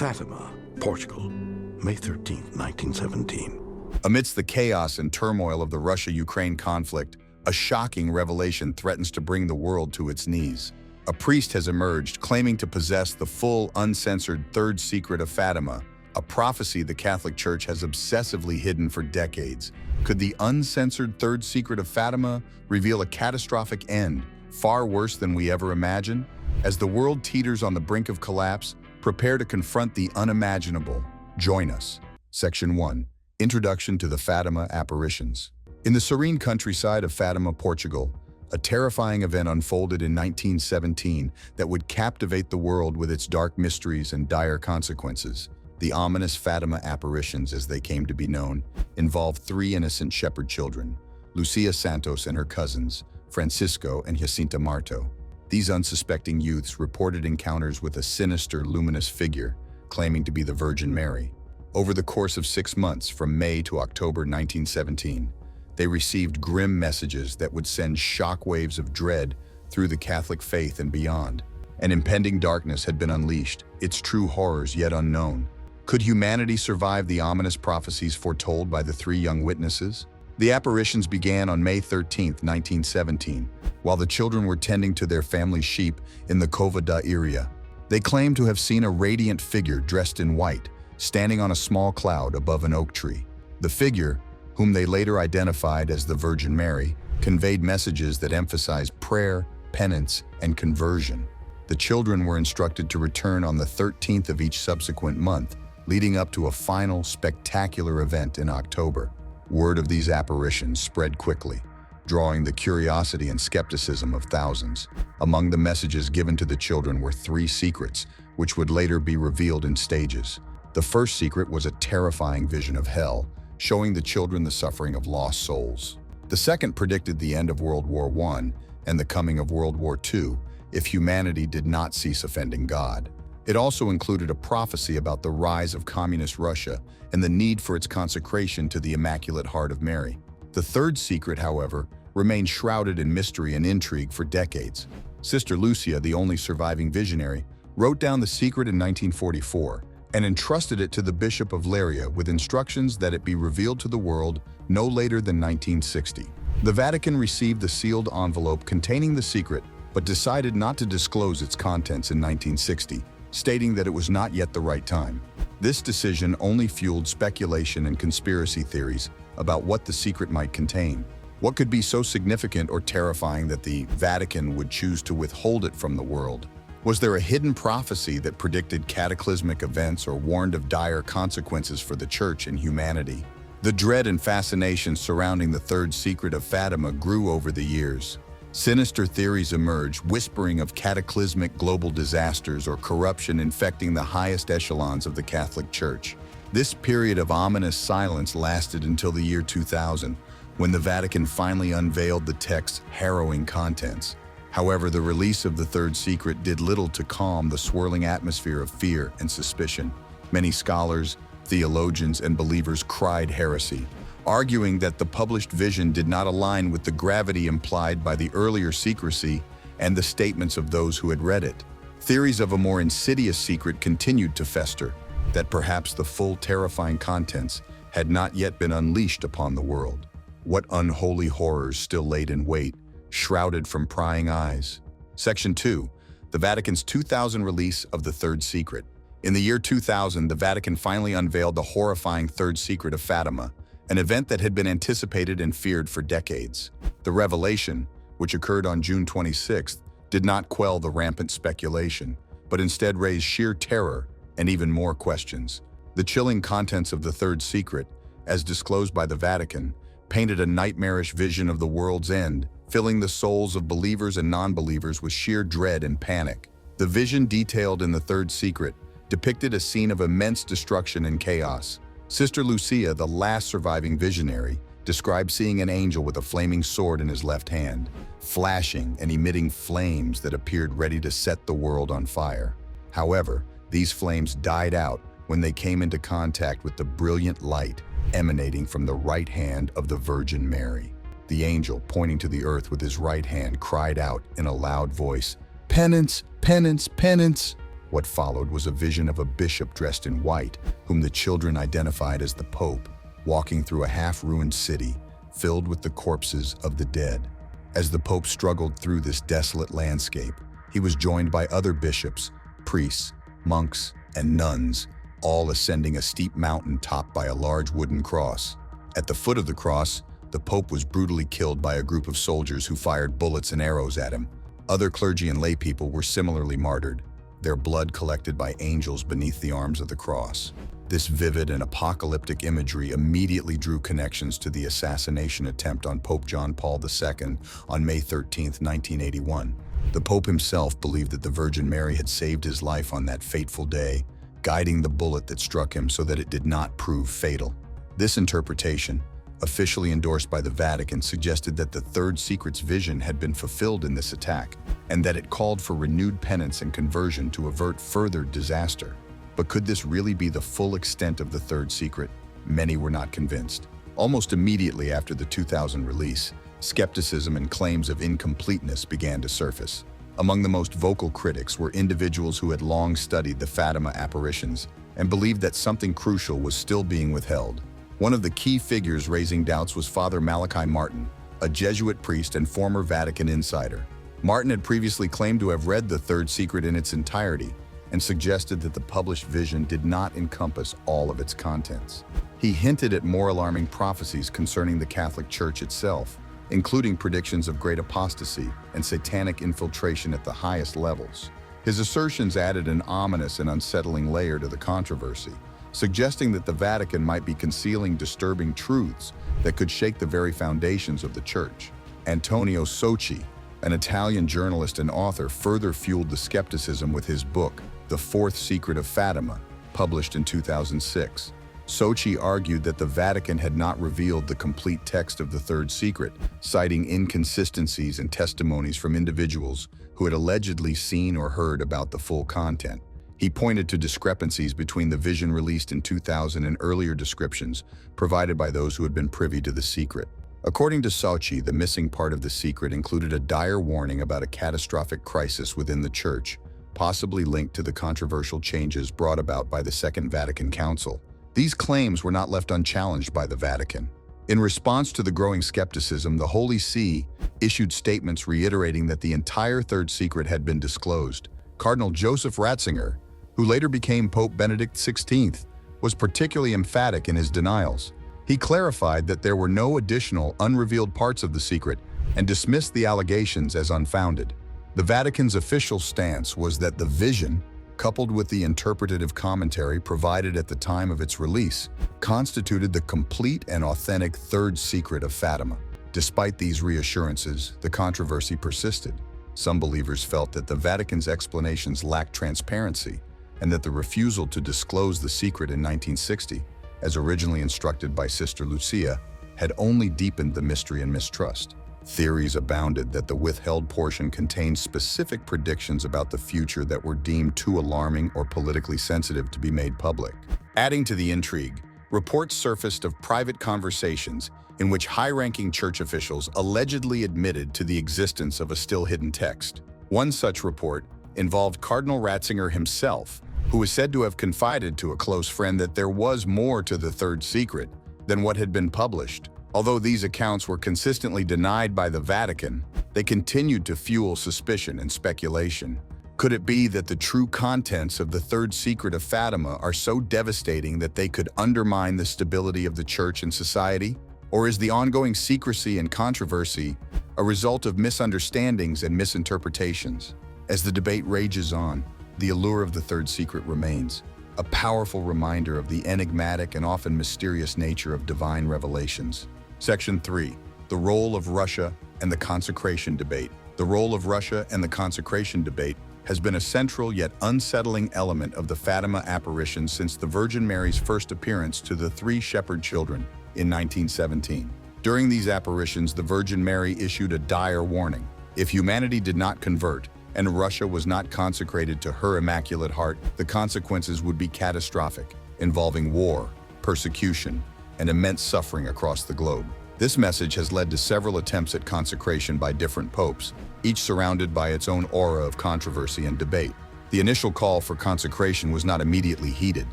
Fatima, Portugal, May 13, 1917. Amidst the chaos and turmoil of the Russia-Ukraine conflict, a shocking revelation threatens to bring the world to its knees. A priest has emerged claiming to possess the full, uncensored Third Secret of Fatima, a prophecy the Catholic Church has obsessively hidden for decades. Could the uncensored Third Secret of Fatima reveal a catastrophic end, far worse than we ever imagined? As the world teeters on the brink of collapse, prepare to confront the unimaginable. Join us. Section 1. Introduction to the Fatima Apparitions. In the serene countryside of Fatima, Portugal, a terrifying event unfolded in 1917 that would captivate the world with its dark mysteries and dire consequences. The ominous Fatima apparitions, as they came to be known, involved three innocent shepherd children, Lucia Santos and her cousins, Francisco and Jacinta Marto. These unsuspecting youths reported encounters with a sinister, luminous figure, claiming to be the Virgin Mary. Over the course of 6 months, from May to October 1917, they received grim messages that would send shockwaves of dread through the Catholic faith and beyond. An impending darkness had been unleashed, its true horrors yet unknown. Could humanity survive the ominous prophecies foretold by the three young witnesses? The apparitions began on May 13, 1917, while the children were tending to their family's sheep in the Cova da Iria. They claimed to have seen a radiant figure dressed in white, standing on a small cloud above an oak tree. The figure, whom they later identified as the Virgin Mary, conveyed messages that emphasized prayer, penance, and conversion. The children were instructed to return on the 13th of each subsequent month, leading up to a final spectacular event in October. Word of these apparitions spread quickly, drawing the curiosity and skepticism of thousands. Among the messages given to the children were 3 secrets, which would later be revealed in stages. The first secret was a terrifying vision of hell, showing the children the suffering of lost souls. The second predicted the end of World War I and the coming of World War II if humanity did not cease offending God. It also included a prophecy about the rise of communist Russia and the need for its consecration to the Immaculate Heart of Mary. The third secret, however, remained shrouded in mystery and intrigue for decades. Sister Lucia, the only surviving visionary, wrote down the secret in 1944 and entrusted it to the Bishop of Leiria with instructions that it be revealed to the world no later than 1960. The Vatican received the sealed envelope containing the secret, but decided not to disclose its contents in 1960, stating that it was not yet the right time. This decision only fueled speculation and conspiracy theories about what the secret might contain. What could be so significant or terrifying that the Vatican would choose to withhold it from the world? Was there a hidden prophecy that predicted cataclysmic events or warned of dire consequences for the Church and humanity? The dread and fascination surrounding the Third Secret of Fatima grew over the years. Sinister theories emerged, whispering of cataclysmic global disasters or corruption infecting the highest echelons of the Catholic Church. This period of ominous silence lasted until the year 2000, when the Vatican finally unveiled the text's harrowing contents. However, the release of the Third Secret did little to calm the swirling atmosphere of fear and suspicion. Many scholars, theologians, and believers cried heresy, arguing that the published vision did not align with the gravity implied by the earlier secrecy and the statements of those who had read it. Theories of a more insidious secret continued to fester, that perhaps the full terrifying contents had not yet been unleashed upon the world. What unholy horrors still laid in wait, shrouded from prying eyes. Section 2. The Vatican's 2000 release of the Third Secret. In the year 2000, the Vatican finally unveiled the horrifying Third Secret of Fatima, an event that had been anticipated and feared for decades. The revelation, which occurred on June 26th, did not quell the rampant speculation, but instead raised sheer terror and even more questions. The chilling contents of the Third Secret, as disclosed by the Vatican, painted a nightmarish vision of the world's end, filling the souls of believers and non-believers with sheer dread and panic. The vision detailed in the Third Secret depicted a scene of immense destruction and chaos. Sister Lucia, the last surviving visionary, described seeing an angel with a flaming sword in his left hand, flashing and emitting flames that appeared ready to set the world on fire. However, these flames died out when they came into contact with the brilliant light emanating from the right hand of the Virgin Mary. The angel, pointing to the earth with his right hand, cried out in a loud voice, "Penance, penance, penance!" What followed was a vision of a bishop dressed in white, whom the children identified as the Pope, walking through a half-ruined city filled with the corpses of the dead. As the Pope struggled through this desolate landscape, he was joined by other bishops, priests, monks, and nuns, all ascending a steep mountain topped by a large wooden cross. At the foot of the cross, the Pope was brutally killed by a group of soldiers who fired bullets and arrows at him. Other clergy and laypeople were similarly martyred, their blood collected by angels beneath the arms of the cross. This vivid and apocalyptic imagery immediately drew connections to the assassination attempt on Pope John Paul II on May 13, 1981. The Pope himself believed that the Virgin Mary had saved his life on that fateful day, guiding the bullet that struck him so that it did not prove fatal. This interpretation, officially endorsed by the Vatican, suggested that the Third Secret's vision had been fulfilled in this attack, and that it called for renewed penance and conversion to avert further disaster. But could this really be the full extent of the Third Secret? Many were not convinced. Almost immediately after the 2000 release, skepticism and claims of incompleteness began to surface. Among the most vocal critics were individuals who had long studied the Fatima apparitions and believed that something crucial was still being withheld. One of the key figures raising doubts was Father Malaki Martin, a Jesuit priest and former Vatican insider. Martin had previously claimed to have read the Third Secret in its entirety and suggested that the published vision did not encompass all of its contents. He hinted at more alarming prophecies concerning the Catholic Church itself, including predictions of great apostasy and satanic infiltration at the highest levels. His assertions added an ominous and unsettling layer to the controversy, suggesting that the Vatican might be concealing disturbing truths that could shake the very foundations of the Church. Antonio Socci, an Italian journalist and author, further fueled the skepticism with his book, The Fourth Secret of Fatima, published in 2006. Socci argued that the Vatican had not revealed the complete text of the Third Secret, citing inconsistencies and testimonies from individuals who had allegedly seen or heard about the full content. He pointed to discrepancies between the vision released in 2000 and earlier descriptions provided by those who had been privy to the secret. According to Socci, the missing part of the secret included a dire warning about a catastrophic crisis within the Church, possibly linked to the controversial changes brought about by the Second Vatican Council. These claims were not left unchallenged by the Vatican. In response to the growing skepticism, the Holy See issued statements reiterating that the entire Third Secret had been disclosed. Cardinal Joseph Ratzinger, who later became Pope Benedict XVI, was particularly emphatic in his denials. He clarified that there were no additional unrevealed parts of the secret and dismissed the allegations as unfounded. The Vatican's official stance was that the vision, coupled with the interpretative commentary provided at the time of its release, constituted the complete and authentic Third Secret of Fatima. Despite these reassurances, the controversy persisted. Some believers felt that the Vatican's explanations lacked transparency and that the refusal to disclose the secret in 1960, as originally instructed by Sister Lucia, had only deepened the mystery and mistrust. Theories abounded that the withheld portion contained specific predictions about the future that were deemed too alarming or politically sensitive to be made public. Adding to the intrigue, reports surfaced of private conversations in which high-ranking church officials allegedly admitted to the existence of a still-hidden text. One such report involved Cardinal Ratzinger himself, who was said to have confided to a close friend that there was more to the Third Secret than what had been published. Although these accounts were consistently denied by the Vatican, they continued to fuel suspicion and speculation. Could it be that the true contents of the Third Secret of Fatima are so devastating that they could undermine the stability of the Church and society? Or is the ongoing secrecy and controversy a result of misunderstandings and misinterpretations? As the debate rages on, the allure of the Third Secret remains, a powerful reminder of the enigmatic and often mysterious nature of divine revelations. Section 3. The role of Russia and the consecration debate. The role of Russia and the consecration debate has been a central yet unsettling element of the Fatima apparition since the Virgin Mary's first appearance to the three shepherd children in 1917. During these apparitions, the Virgin Mary issued a dire warning. If humanity did not convert and Russia was not consecrated to her Immaculate Heart, the consequences would be catastrophic, involving war, persecution, and immense suffering across the globe. This message has led to several attempts at consecration by different popes, each surrounded by its own aura of controversy and debate. The initial call for consecration was not immediately heeded,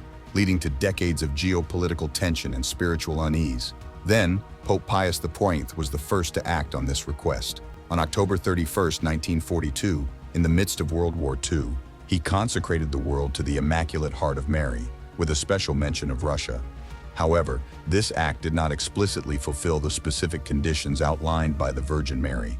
leading to decades of geopolitical tension and spiritual unease. Then, Pope Pius X was the first to act on this request. On October 31, 1942, in the midst of World War II, he consecrated the world to the Immaculate Heart of Mary, with a special mention of Russia. However, this act did not explicitly fulfill the specific conditions outlined by the Virgin Mary,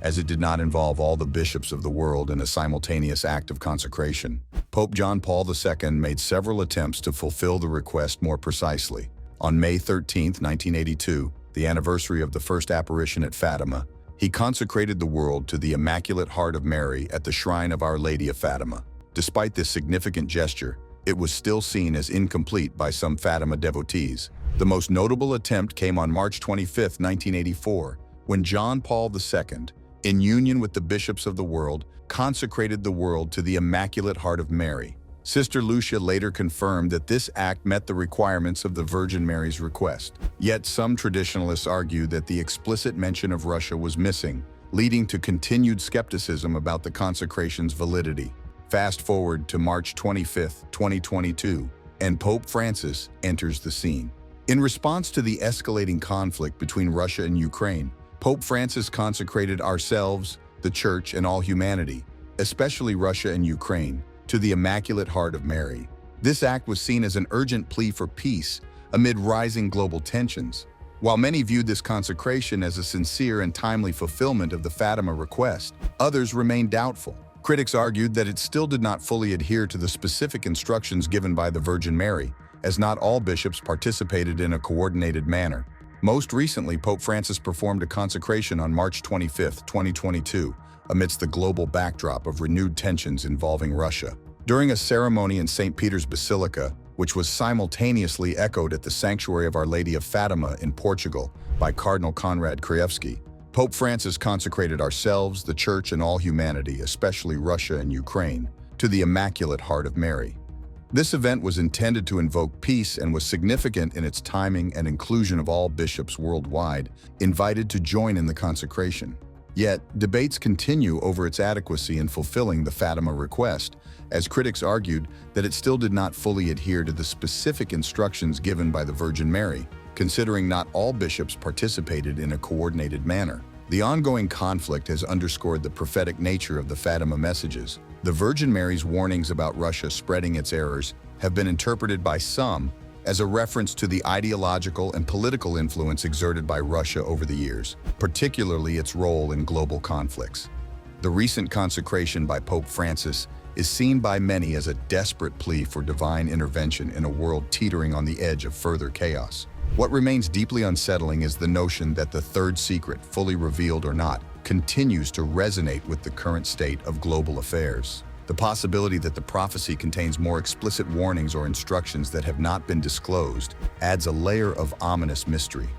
as it did not involve all the bishops of the world in a simultaneous act of consecration. Pope John Paul II made several attempts to fulfill the request more precisely. On May 13, 1982, the anniversary of the first apparition at Fatima, he consecrated the world to the Immaculate Heart of Mary at the shrine of Our Lady of Fatima. Despite this significant gesture, it was still seen as incomplete by some Fatima devotees. The most notable attempt came on March 25, 1984, when John Paul II, in union with the bishops of the world, consecrated the world to the Immaculate Heart of Mary. Sister Lucia later confirmed that this act met the requirements of the Virgin Mary's request. Yet some traditionalists argue that the explicit mention of Russia was missing, leading to continued skepticism about the consecration's validity. Fast forward to March 25, 2022, and Pope Francis enters the scene. In response to the escalating conflict between Russia and Ukraine, Pope Francis consecrated ourselves, the Church, and all humanity, especially Russia and Ukraine, to the Immaculate Heart of Mary. This act was seen as an urgent plea for peace amid rising global tensions. While many viewed this consecration as a sincere and timely fulfillment of the Fatima request, others remained doubtful. Critics argued that it still did not fully adhere to the specific instructions given by the Virgin Mary, as not all bishops participated in a coordinated manner. Most recently, Pope Francis performed a consecration on March 25, 2022, amidst the global backdrop of renewed tensions involving Russia. During a ceremony in St. Peter's Basilica, which was simultaneously echoed at the Sanctuary of Our Lady of Fatima in Portugal by Cardinal Konrad Krajewski, Pope Francis consecrated ourselves, the Church, and all humanity, especially Russia and Ukraine, to the Immaculate Heart of Mary. This event was intended to invoke peace and was significant in its timing and inclusion of all bishops worldwide invited to join in the consecration. Yet, debates continue over its adequacy in fulfilling the Fatima request, as critics argued that it still did not fully adhere to the specific instructions given by the Virgin Mary, considering not all bishops participated in a coordinated manner. The ongoing conflict has underscored the prophetic nature of the Fatima messages. The Virgin Mary's warnings about Russia spreading its errors have been interpreted by some as a reference to the ideological and political influence exerted by Russia over the years, particularly its role in global conflicts. The recent consecration by Pope Francis is seen by many as a desperate plea for divine intervention in a world teetering on the edge of further chaos. What remains deeply unsettling is the notion that the third secret, fully revealed or not, continues to resonate with the current state of global affairs. The possibility that the prophecy contains more explicit warnings or instructions that have not been disclosed adds a layer of ominous mystery.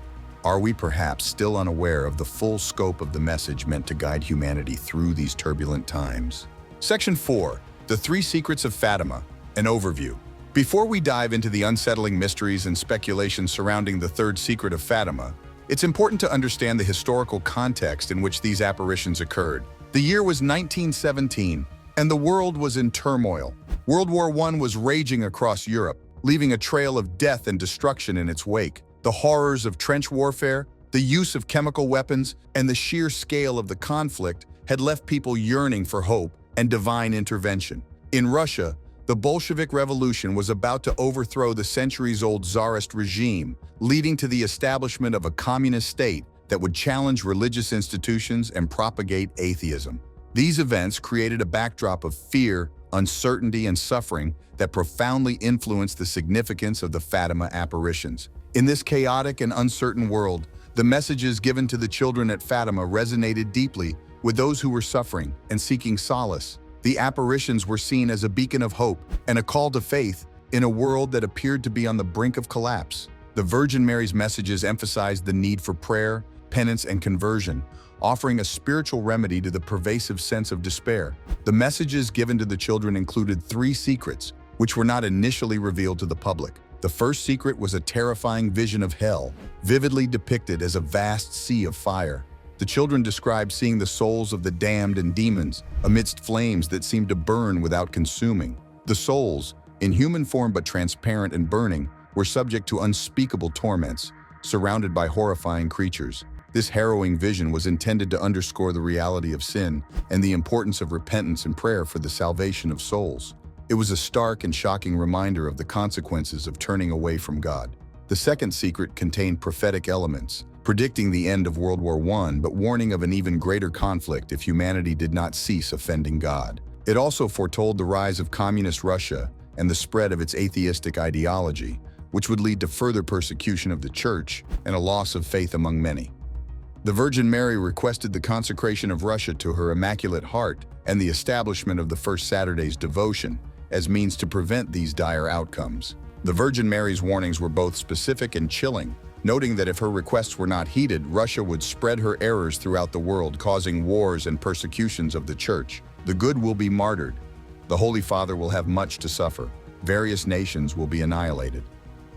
Are we perhaps still unaware of the full scope of the message meant to guide humanity through these turbulent times? Section 4. The Three Secrets of Fatima, an overview. Before we dive into the unsettling mysteries and speculation surrounding the Third Secret of Fatima, it's important to understand the historical context in which these apparitions occurred. The year was 1917, and the world was in turmoil. World War I was raging across Europe, leaving a trail of death and destruction in its wake. The horrors of trench warfare, the use of chemical weapons, and the sheer scale of the conflict had left people yearning for hope and divine intervention. In Russia, the Bolshevik Revolution was about to overthrow the centuries-old Tsarist regime, leading to the establishment of a communist state that would challenge religious institutions and propagate atheism. These events created a backdrop of fear, uncertainty, and suffering that profoundly influenced the significance of the Fatima apparitions. In this chaotic and uncertain world, the messages given to the children at Fatima resonated deeply with those who were suffering and seeking solace. The apparitions were seen as a beacon of hope and a call to faith in a world that appeared to be on the brink of collapse. The Virgin Mary's messages emphasized the need for prayer, penance, and conversion, offering a spiritual remedy to the pervasive sense of despair. The messages given to the children included three secrets, which were not initially revealed to the public. The first secret was a terrifying vision of hell, vividly depicted as a vast sea of fire. The The children described seeing the souls of the damned and demons amidst flames that seemed to burn without consuming. The souls, in human form but transparent and burning, were subject to unspeakable torments, surrounded by horrifying creatures. This harrowing vision was intended to underscore the reality of sin and the importance of repentance and prayer for the salvation of souls. It was a stark and shocking reminder of the consequences of turning away from God. The second secret contained prophetic elements, predicting the end of World War I but warning of an even greater conflict if humanity did not cease offending God. It also foretold the rise of communist Russia and the spread of its atheistic ideology, which would lead to further persecution of the Church and a loss of faith among many. The Virgin Mary requested the consecration of Russia to her Immaculate Heart and the establishment of the First Saturday's devotion as means to prevent these dire outcomes. The Virgin Mary's warnings were both specific and chilling, noting that if her requests were not heeded, Russia would spread her errors throughout the world, causing wars and persecutions of the Church. The good will be martyred. The Holy Father will have much to suffer. Various nations will be annihilated.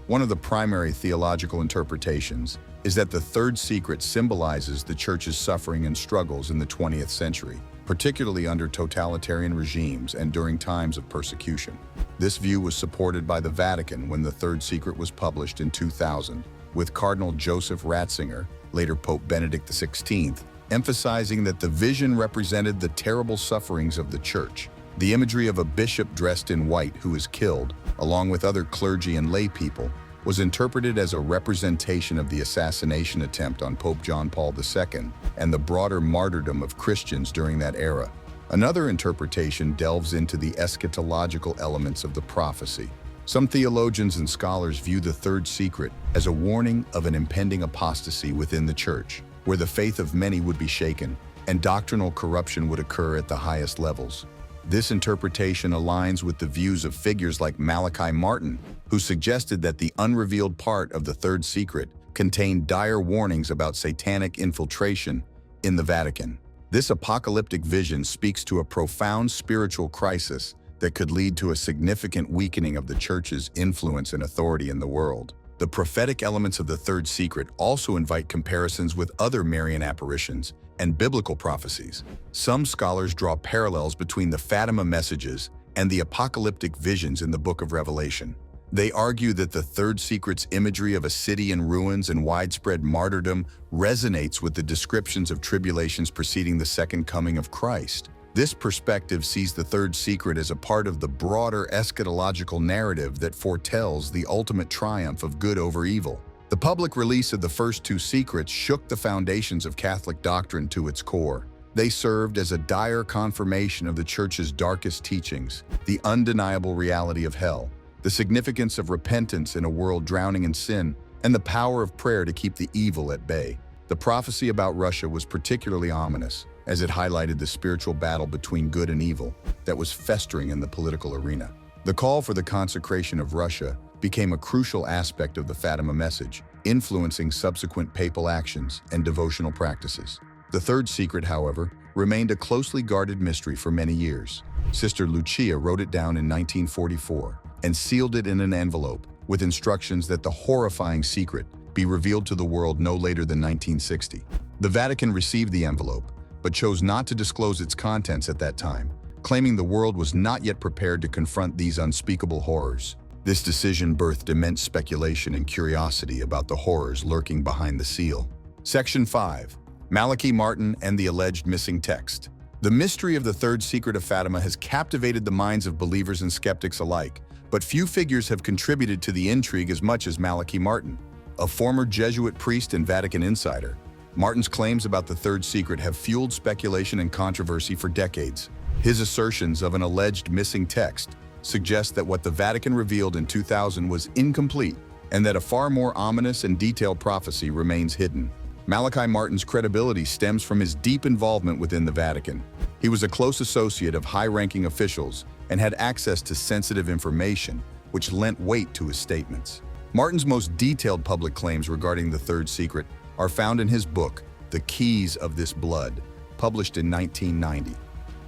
One of the primary theological interpretations is that the third secret symbolizes the Church's suffering and struggles in the 20th century, particularly under totalitarian regimes and during times of persecution. This view was supported by the Vatican when the third secret was published in 2000, with Cardinal Joseph Ratzinger, later Pope Benedict XVI, emphasizing that the vision represented the terrible sufferings of the Church. The imagery of a bishop dressed in white who is killed, along with other clergy and lay people, was interpreted as a representation of the assassination attempt on Pope John Paul II and the broader martyrdom of Christians during that era. Another interpretation delves into the eschatological elements of the prophecy. Some theologians and scholars view the third secret as a warning of an impending apostasy within the Church, where the faith of many would be shaken and doctrinal corruption would occur at the highest levels. This interpretation aligns with the views of figures like Malaki Martin, who suggested that the unrevealed part of the third secret contained dire warnings about satanic infiltration in the Vatican. This apocalyptic vision speaks to a profound spiritual crisis that could lead to a significant weakening of the Church's influence and authority in the world. The prophetic elements of the third secret also invite comparisons with other Marian apparitions and biblical prophecies. Some scholars draw parallels between the Fatima messages and the apocalyptic visions in the Book of Revelation. They argue that the third secret's imagery of a city in ruins and widespread martyrdom resonates with the descriptions of tribulations preceding the second coming of Christ. This perspective sees the third secret as a part of the broader eschatological narrative that foretells the ultimate triumph of good over evil. The public release of the first two secrets shook the foundations of Catholic doctrine to its core. They served as a dire confirmation of the Church's darkest teachings, the undeniable reality of hell, the significance of repentance in a world drowning in sin, and the power of prayer to keep the evil at bay. The prophecy about Russia was particularly ominous, as it highlighted the spiritual battle between good and evil that was festering in the political arena. The call for the consecration of Russia became a crucial aspect of the Fatima message, influencing subsequent papal actions and devotional practices. The third secret, however, remained a closely guarded mystery for many years. Sister Lucia wrote it down in 1944 and sealed it in an envelope with instructions that the horrifying secret be revealed to the world no later than 1960. The Vatican received the envelope, but chose not to disclose its contents at that time, claiming the world was not yet prepared to confront these unspeakable horrors. This decision birthed immense speculation and curiosity about the horrors lurking behind the seal. Section 5. Malaki Martin and the alleged missing text. The mystery of the third secret of Fatima has captivated the minds of believers and skeptics alike, but few figures have contributed to the intrigue as much as Malaki Martin. A former Jesuit priest and Vatican insider, Martin's claims about the third secret have fueled speculation and controversy for decades. His assertions of an alleged missing text suggest that what the Vatican revealed in 2000 was incomplete and that a far more ominous and detailed prophecy remains hidden. Malaki Martin's credibility stems from his deep involvement within the Vatican. He was a close associate of high-ranking officials and had access to sensitive information, which lent weight to his statements. Martin's most detailed public claims regarding the third secret are found in his book, The Keys of This Blood, published in 1990.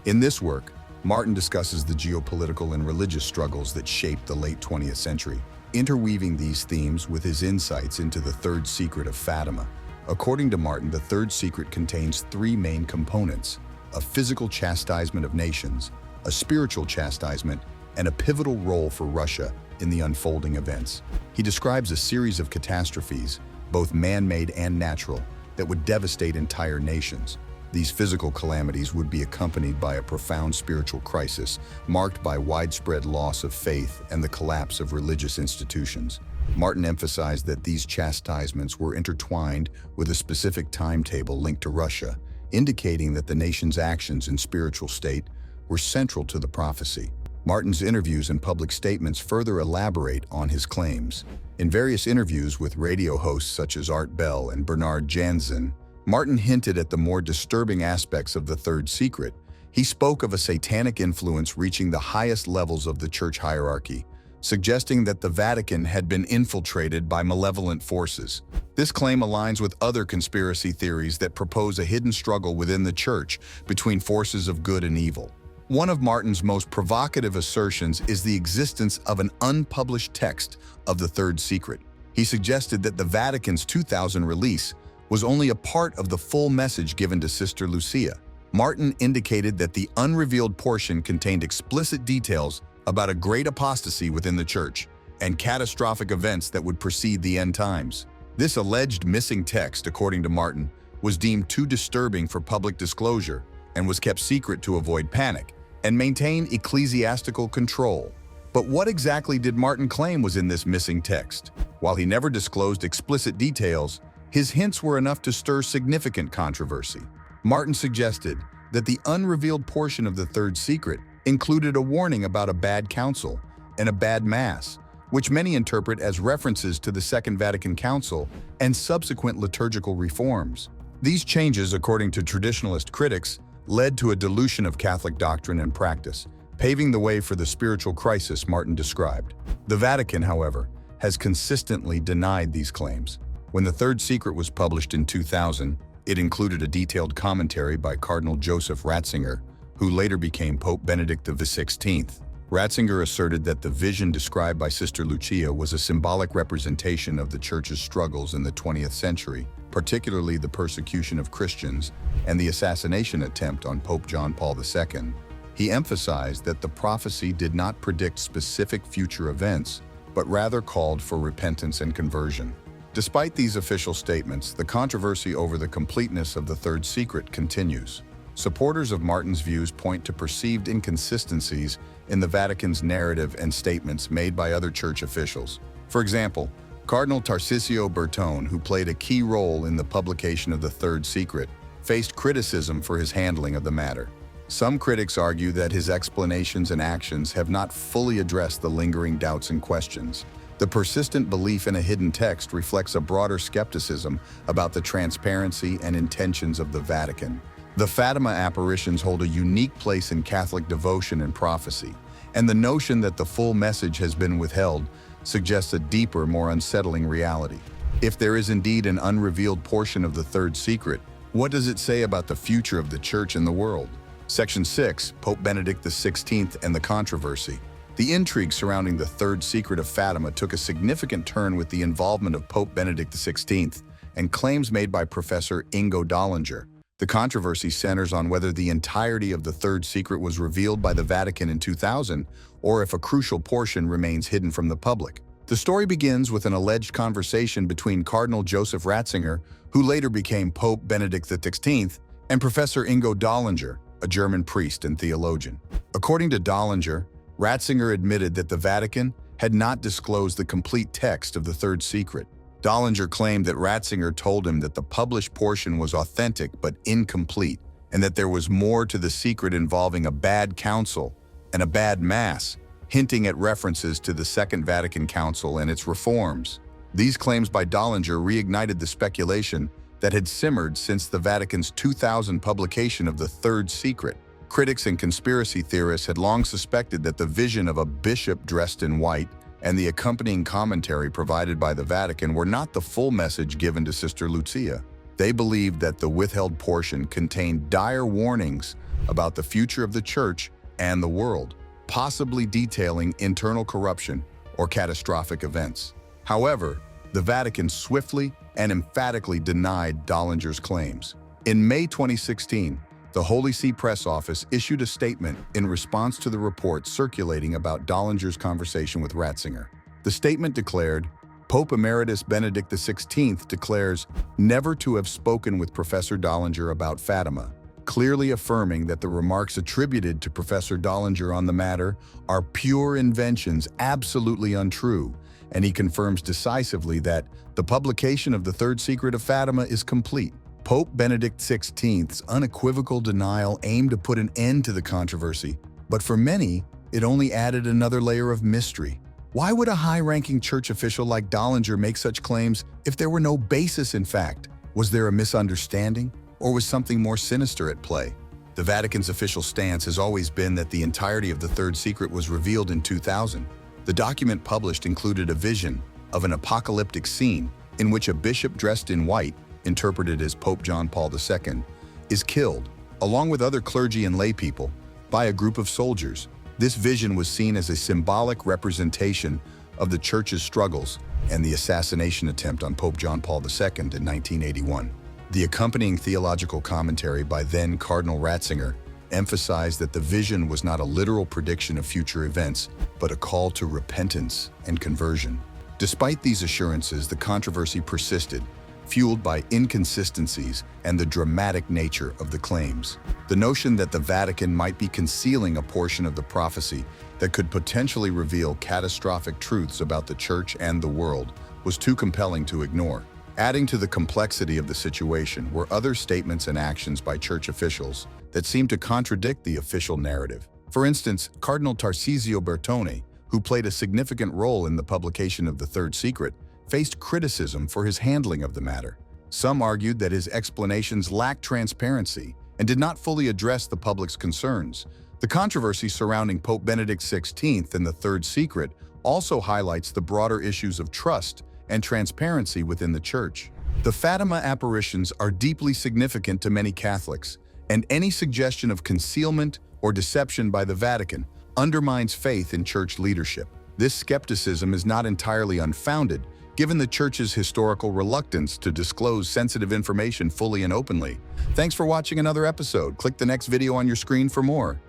In this work, Martin discusses the geopolitical and religious struggles that shaped the late 20th century, interweaving these themes with his insights into the third secret of Fatima, According to Martin, the Third Secret contains three main components: a physical chastisement of nations, a spiritual chastisement, and a pivotal role for Russia in the unfolding events. He describes a series of catastrophes, both man-made and natural, that would devastate entire nations. These physical calamities would be accompanied by a profound spiritual crisis, marked by widespread loss of faith and the collapse of religious institutions. Martin emphasized that these chastisements were intertwined with a specific timetable linked to Russia, indicating that the nation's actions and spiritual state were central to the prophecy. Martin's interviews and public statements further elaborate on his claims. In various interviews with radio hosts such as Art Bell and Bernard Jansen, Martin hinted at the more disturbing aspects of the Third Secret. He spoke of a satanic influence reaching the highest levels of the church hierarchy, suggesting that the Vatican had been infiltrated by malevolent forces. This claim aligns with other conspiracy theories that propose a hidden struggle within the church between forces of good and evil. One of Martin's most provocative assertions is the existence of an unpublished text of the Third Secret. He suggested that the Vatican's 2000 release was only a part of the full message given to Sister Lucia. Martin indicated that the unrevealed portion contained explicit details about a great apostasy within the church and catastrophic events that would precede the end times. This alleged missing text, according to Martin, was deemed too disturbing for public disclosure and was kept secret to avoid panic and maintain ecclesiastical control. But what exactly did Martin claim was in this missing text? While he never disclosed explicit details, his hints were enough to stir significant controversy. Martin suggested that the unrevealed portion of the Third Secret included a warning about a bad council and a bad mass, which many interpret as references to the Second Vatican Council and subsequent liturgical reforms. These changes, according to traditionalist critics, led to a dilution of Catholic doctrine and practice, paving the way for the spiritual crisis Martin described. The Vatican, however, has consistently denied these claims. When the Third Secret was published in 2000, it included a detailed commentary by Cardinal Joseph Ratzinger, who later became Pope Benedict XVI. Ratzinger asserted that the vision described by Sister Lucia was a symbolic representation of the Church's struggles in the 20th century, particularly the persecution of Christians and the assassination attempt on Pope John Paul II. He emphasized that the prophecy did not predict specific future events, but rather called for repentance and conversion. Despite these official statements, the controversy over the completeness of the Third Secret continues. Supporters of Martin's views point to perceived inconsistencies in the Vatican's narrative and statements made by other church officials. For example, Cardinal Tarcisio Bertone, who played a key role in the publication of the Third Secret, faced criticism for his handling of the matter. Some critics argue that his explanations and actions have not fully addressed the lingering doubts and questions. The persistent belief in a hidden text reflects a broader skepticism about the transparency and intentions of the Vatican. The Fatima apparitions hold a unique place in Catholic devotion and prophecy, and the notion that the full message has been withheld suggests a deeper, more unsettling reality. If there is indeed an unrevealed portion of the Third Secret, what does it say about the future of the Church and the world? Section 6, Pope Benedict XVI and the controversy. The intrigue surrounding the Third Secret of Fatima took a significant turn with the involvement of Pope Benedict XVI and claims made by Professor Ingo Dollinger. The controversy centers on whether the entirety of the Third Secret was revealed by the Vatican in 2000, or if a crucial portion remains hidden from the public. The story begins with an alleged conversation between Cardinal Joseph Ratzinger, who later became Pope Benedict XVI, and Professor Ingo Dollinger, a German priest and theologian. According to Dollinger, Ratzinger admitted that the Vatican had not disclosed the complete text of the Third Secret. Dollinger claimed that Ratzinger told him that the published portion was authentic but incomplete, and that there was more to the secret involving a bad council and a bad mass, hinting at references to the Second Vatican Council and its reforms. These claims by Dollinger reignited the speculation that had simmered since the Vatican's 2000 publication of the Third Secret. Critics and conspiracy theorists had long suspected that the vision of a bishop dressed in white and the accompanying commentary provided by the Vatican were not the full message given to Sister Lucia. They believed that the withheld portion contained dire warnings about the future of the Church and the world, possibly detailing internal corruption or catastrophic events. However, the Vatican swiftly and emphatically denied Dollinger's claims. In May 2016, the Holy See Press Office issued a statement in response to the reports circulating about Dollinger's conversation with Ratzinger. The statement declared, Pope Emeritus Benedict XVI declares never to have spoken with Professor Dollinger about Fatima, clearly affirming that the remarks attributed to Professor Dollinger on the matter are pure inventions, absolutely untrue, and he confirms decisively that the publication of the Third Secret of Fatima is complete. Pope Benedict XVI's unequivocal denial aimed to put an end to the controversy, but for many, it only added another layer of mystery. Why would a high-ranking church official like Dollinger make such claims if there were no basis in fact? Was there a misunderstanding, or was something more sinister at play? The Vatican's official stance has always been that the entirety of the Third Secret was revealed in 2000. The document published included a vision of an apocalyptic scene in which a bishop dressed in white, interpreted as Pope John Paul II, is killed, along with other clergy and lay people, by a group of soldiers. This vision was seen as a symbolic representation of the Church's struggles and the assassination attempt on Pope John Paul II in 1981. The accompanying theological commentary by then Cardinal Ratzinger emphasized that the vision was not a literal prediction of future events, but a call to repentance and conversion. Despite these assurances, the controversy persisted, fueled by inconsistencies and the dramatic nature of the claims. The notion that the Vatican might be concealing a portion of the prophecy that could potentially reveal catastrophic truths about the Church and the world was too compelling to ignore. Adding to the complexity of the situation were other statements and actions by church officials that seemed to contradict the official narrative. For instance, Cardinal Tarcisio Bertone, who played a significant role in the publication of the Third Secret, faced criticism for his handling of the matter. Some argued that his explanations lacked transparency and did not fully address the public's concerns. The controversy surrounding Pope Benedict XVI and the Third Secret also highlights the broader issues of trust and transparency within the Church. The Fatima apparitions are deeply significant to many Catholics, and any suggestion of concealment or deception by the Vatican undermines faith in Church leadership. This skepticism is not entirely unfounded, given the Church's historical reluctance to disclose sensitive information fully and openly. Thanks for watching another episode. Click the next video on your screen for more.